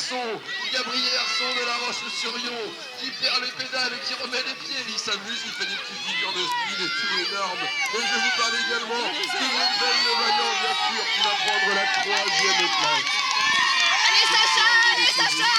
Herson, Gabriel Herson de La Roche-sur-Yon, qui perd les pédales et qui remet les pieds. Il s'amuse, il fait des petites figures de style et tout énorme. Et je vous parle également de Rebelle Le Vaillant, bien sûr, qui va prendre la 3e place. Allez Sacha, allez Sacha.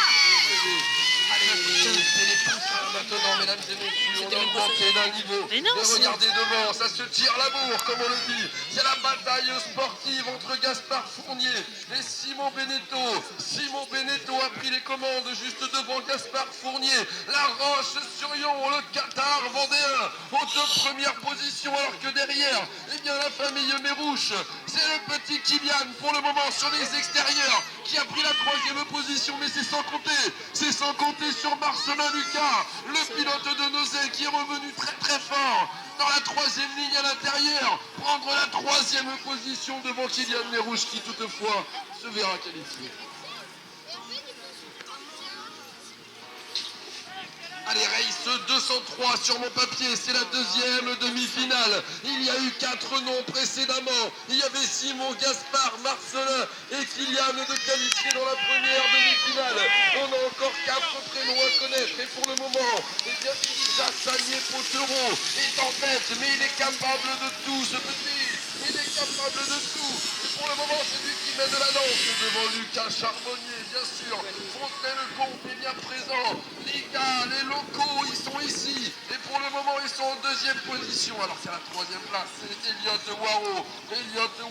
C'est les poussins maintenant, mesdames et messieurs, on a augmenté d'un niveau. Mais non, et regardez devant, ça se tire l'amour, comme on le dit. C'est la bataille sportive entre Gaspard Fournier et Simon Beneteau. Simon Beneteau a pris les commandes juste devant Gaspard Fournier. La Roche-sur-Yon, le Qatar vendéen, aux 2 premières positions, alors que derrière, eh bien la famille Mérouche, c'est le petit Kylian pour le moment sur les extérieurs, qui a pris la 3e position, mais c'est sans compter sur Marcelin Lucas, le pilote de Nozay qui est revenu très fort dans la 3e ligne à l'intérieur, prendre la 3e position devant Kylian Mérouche qui toutefois se verra qualifié. Allez, race 203 sur mon papier, c'est la 2e demi-finale. Il y a eu 4 noms précédemment. Il y avait Simon, Gaspard, Marcelin et Kylian de qualifiés dans la première demi-finale. On a encore 4 prénoms à connaître. Et pour le moment, eh bien, Elisa Sagné-Potereau est en tête, mais il est capable de tout, ce petit. Il est capable de tout. Et pour le moment, c'est lui qui mène la danse devant Lucas Charbonnier, bien sûr. Fontenay-le-Comte est bien présent. Les gars, les locaux, ils sont ici. Et pour le moment, ils sont en 2e position. Alors, c'est la 3e place. C'est Elliott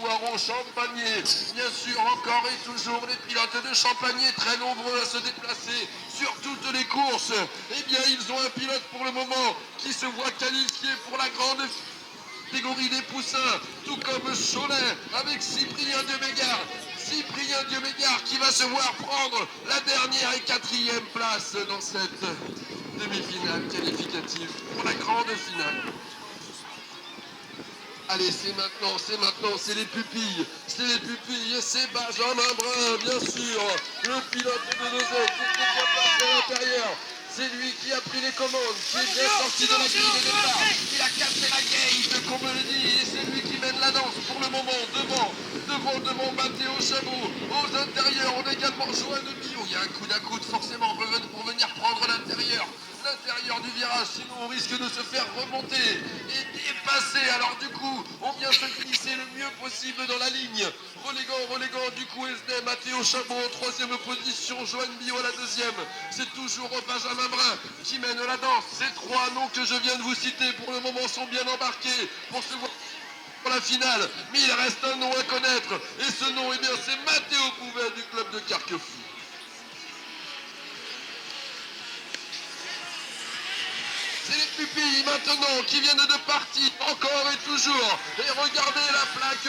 Waro, Champagné. Bien sûr, encore et toujours, les pilotes de Champagné, très nombreux à se déplacer sur toutes les courses. Eh bien, ils ont un pilote pour le moment qui se voit qualifié pour la grande catégorie des poussins, tout comme Cholet avec Cyprien Diomégard qui va se voir prendre la dernière et 4e place dans cette demi-finale qualificative pour la grande finale. Allez, c'est maintenant, c'est les pupilles, c'est Benjamin Brun, bien sûr, le pilote de Nozay qui est bien placé à l'intérieur. C'est lui qui a pris les commandes, qui est bien sorti de la grille de départ. Il a cassé la gate, comme on le dit, et c'est lui qui mène la danse pour le moment, devant Mathéo Chabot. Aux intérieurs, on a également Joanne Billot. Il y a un coup d'un forcément pour venir prendre l'intérieur du virage, sinon on risque de se faire remonter et dépasser. Alors du coup, on vient se glisser le mieux possible dans la ligne. Relégant du coup SD, Mathéo Chabot en 3e position, Joanne Billot à la 2e. C'est toujours Benjamin Brun qui mène la danse. Ces 3 noms que je viens de vous citer pour le moment sont bien embarqués pour se voir pour la finale. Mais il reste un nom à connaître. Et ce nom, eh bien, c'est Mathéo Bouvet du club de Carquefou. C'est les pupilles maintenant qui viennent de partir, encore et toujours. Et regardez la plaque 01.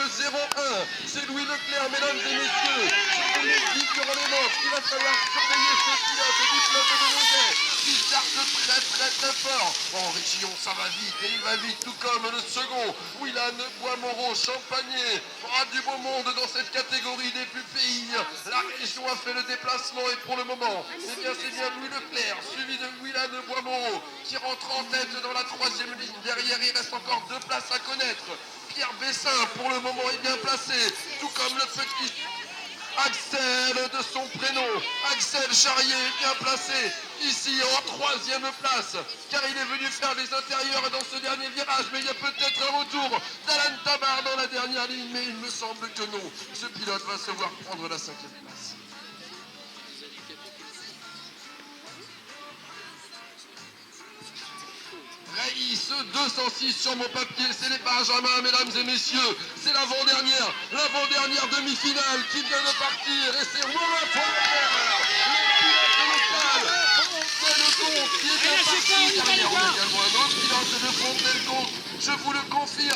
C'est Louis Leclerc, mesdames et messieurs. C'est Louis Leclerc sur les manches qu'il va falloir surveiller ce pilote du club de Nozay qui starte très fort. En région, ça va vite et il va vite, tout comme le second. Willan Boismoreau, Champagné. Bras du beau monde dans cette catégorie des pupilles. La région a fait le déplacement et pour le moment, eh bien, c'est bien Louis Leclerc, suivi de Willan Boismoreau qui rentre en tête dans la 3e ligne. Derrière, il reste encore 2 places à connaître. Pierre Bessin, pour le moment, est bien placé, tout comme le petit Axel de son prénom. Axel Charrier est bien placé, ici en 3e place, car il est venu faire les intérieurs dans ce dernier virage. Mais il y a peut-être un retour d'Alan Tabar dans la dernière ligne, mais il me semble que non. Ce pilote va se voir prendre la 5e place. Raïs 206 sur mon papier, c'est les Benjamins, mesdames et messieurs. C'est l'avant-dernière demi-finale qui vient de partir. Et c'est Romain Fournier, le pilote local, Fontenay-le-Comte, qui est bien parti. Derrière, on a également un autre pilote de Fontenay-le-Comte, je vous le confirme.